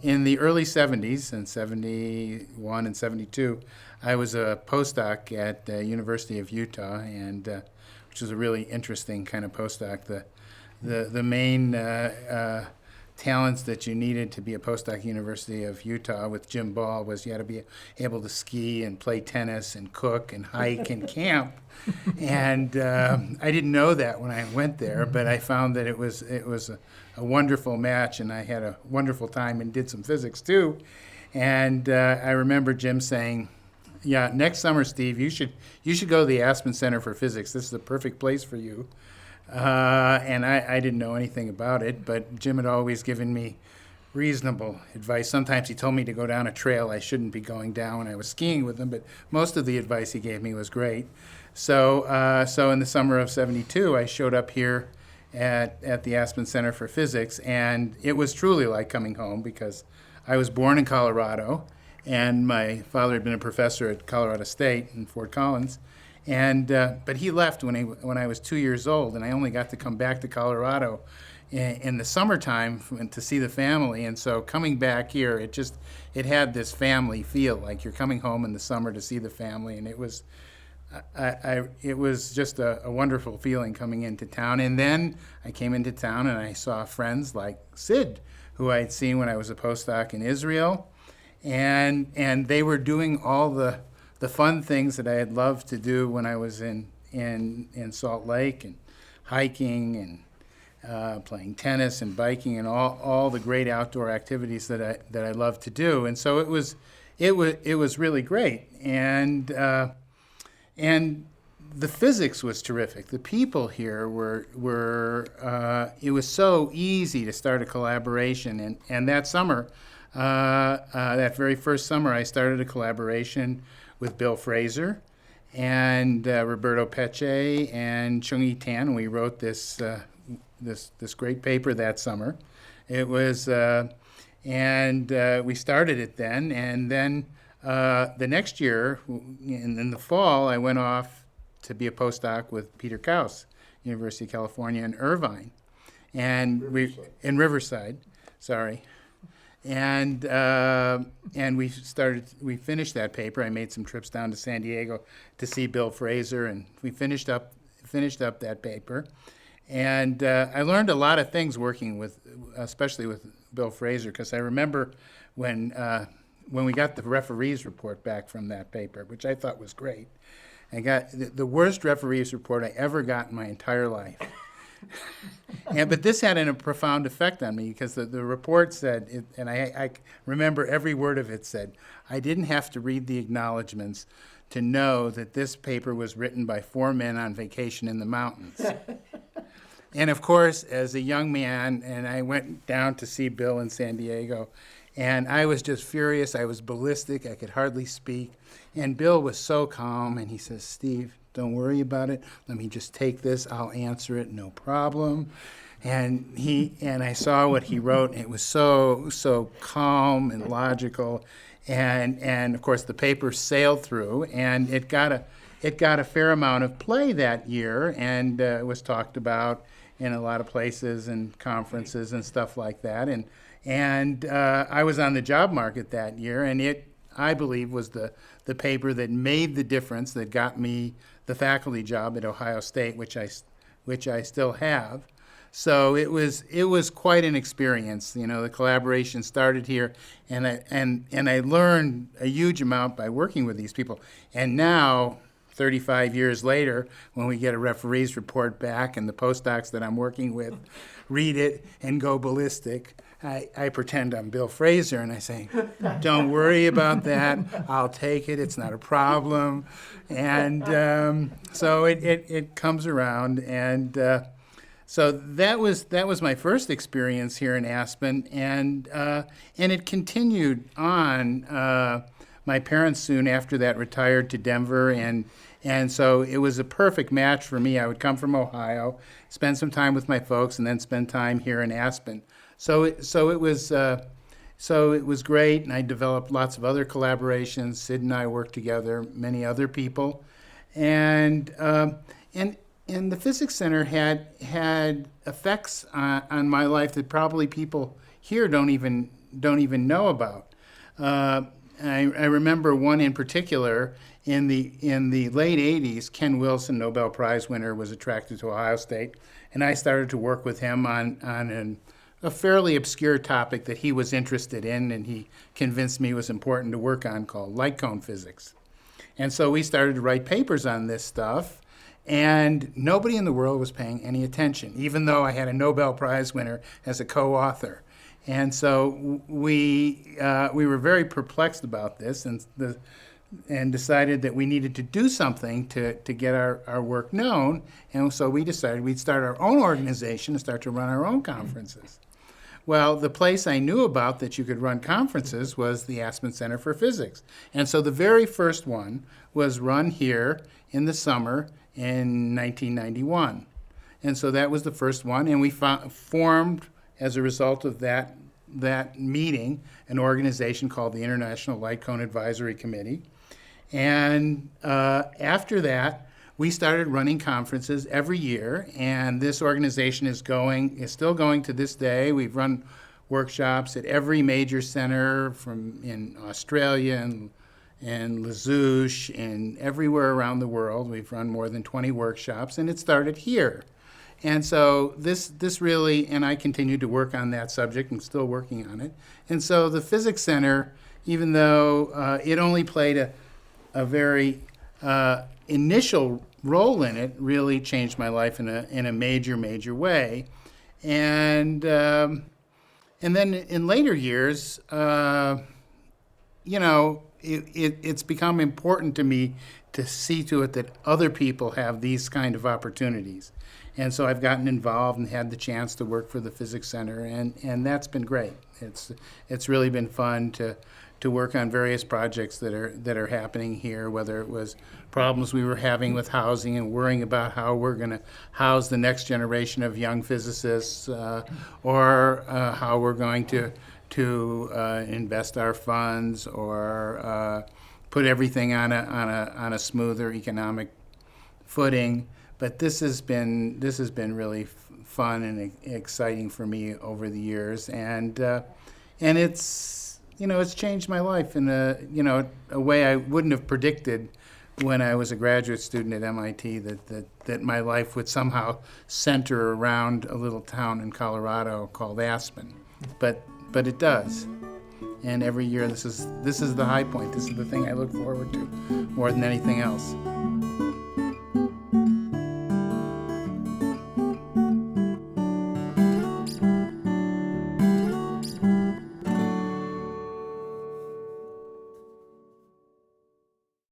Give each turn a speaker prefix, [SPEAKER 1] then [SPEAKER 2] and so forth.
[SPEAKER 1] in the early 70s, in 71 and 72, I was a postdoc at the University of Utah, and which was a really interesting kind of postdoc. The main talents that you needed to be a postdoc at University of Utah with Jim Ball was you had to be able to ski and play tennis and cook and hike and camp. And I didn't know that when I went there, but I found that it was a wonderful match, and I had a wonderful time and did some physics too. And I remember Jim saying, "Yeah, next summer, Steve, you should go to the Aspen Center for Physics. This is the perfect place for you." And I didn't know anything about it, but Jim had always given me reasonable advice. Sometimes he told me to go down a trail I shouldn't be going down when I was skiing with him, but most of the advice he gave me was great. So in the summer of '72, I showed up here at the Aspen Center for Physics, and it was truly like coming home because I was born in Colorado, and my father had been a professor at Colorado State in Fort Collins. And but he left when I was 2 years old, and I only got to come back to Colorado in the summertime to see the family. And so coming back here, it had this family feel, like you're coming home in the summer to see the family, and it was just a wonderful feeling coming into town. And then I came into town and I saw friends like Sid, who I had seen when I was a postdoc in Israel, and they were doing all the fun things that I had loved to do when I was in Salt Lake, and hiking and playing tennis and biking and all the great outdoor activities that I love to do. And so it was really great. And the physics was terrific. The people here were it was so easy to start a collaboration. And that summer, that very first summer, I started a collaboration with Bill Frazer and Roberto Peche and Chung-Yi Tan. We wrote this great paper that summer. It was, and we started it then, and then the next year, in the fall, I went off to be a postdoc with Peter Kaus, University of California in Irvine, and in Riverside, sorry. And we finished that paper. I made some trips down to San Diego to see Bill Frazer, and we finished up that paper. And I learned a lot of things working especially with Bill Frazer, because I remember when we got the referees report back from that paper, which I thought was great. I got the worst referees report I ever got in my entire life. But this had a profound effect on me, because the report said, and I remember every word of it said, I didn't have to read the acknowledgments to know that this paper was written by 4 men on vacation in the mountains. And of course, as a young man, and I went down to see Bill in San Diego, and I was just furious. I was ballistic. I could hardly speak. And Bill was so calm, and he says, "Steve, don't worry about it. Let me just take this. I'll answer it, no problem." And I saw what he wrote, and it was so calm and logical. And of course the paper sailed through, and it got a fair amount of play that year, and it was talked about in a lot of places and conferences and stuff like that. And I was on the job market that year, and it, I believe, was the paper that made the difference, that got me the faculty job at Ohio State, which I still have. So it was quite an experience. You know, the collaboration started here, and I learned a huge amount by working with these people. And now, 35 years later, when we get a referee's report back and the postdocs that I'm working with read it and go ballistic, I pretend I'm Bill Frazer, and I say, "Don't worry about that. I'll take it. It's not a problem." And so it comes around, and so that was my first experience here in Aspen, and it continued on. My parents soon after that retired to Denver, and so it was a perfect match for me. I would come from Ohio, spend some time with my folks, and then spend time here in Aspen. So it was great, and I developed lots of other collaborations. Sid and I worked together, many other people, and the Physics Center had effects on my life that probably people here don't even even know about. I remember one in particular. In the late 80s, Ken Wilson, Nobel Prize winner, was attracted to Ohio State, and I started to work with him on a fairly obscure topic that he was interested in, and he convinced me was important to work on, called light cone physics. And so we started to write papers on this stuff, and nobody in the world was paying any attention, even though I had a Nobel Prize winner as a co-author. And so we were very perplexed about this, and decided that we needed to do something to get our work known. And so we decided we'd start our own organization and start to run our own conferences. Well, the place I knew about that you could run conferences was the Aspen Center for Physics. And so the very first one was run here in the summer in 1991. And so that was the first one, and we formed, as a result of that meeting, an organization called the International Light Cone Advisory Committee. And after that, we started running conferences every year, and this organization is still going to this day. We've run workshops at every major center in Australia and Lezouche and everywhere around the world. We've run more than 20 workshops, and it started here. And so this really, and I continued to work on that subject and still working on it. And so the Physics Center, even though it only played a very initial role in it, really changed my life in a major way. And then in later years, it's become important to me to see to it that other people have these kind of opportunities. And so I've gotten involved and had the chance to work for the Physics Center, and that's been great. It's really been fun to work on various projects that are happening here, whether it was problems we were having with housing and worrying about how we're going to house the next generation of young physicists, or how we're going to invest our funds, or put everything on a smoother economic footing. But this has been really fun and exciting for me over the years, and it's changed my life in a way I wouldn't have predicted when I was a graduate student at MIT, that my life would somehow center around a little town in Colorado called Aspen, but it does. And every year this is the high point. This is the thing I look forward to more than anything else.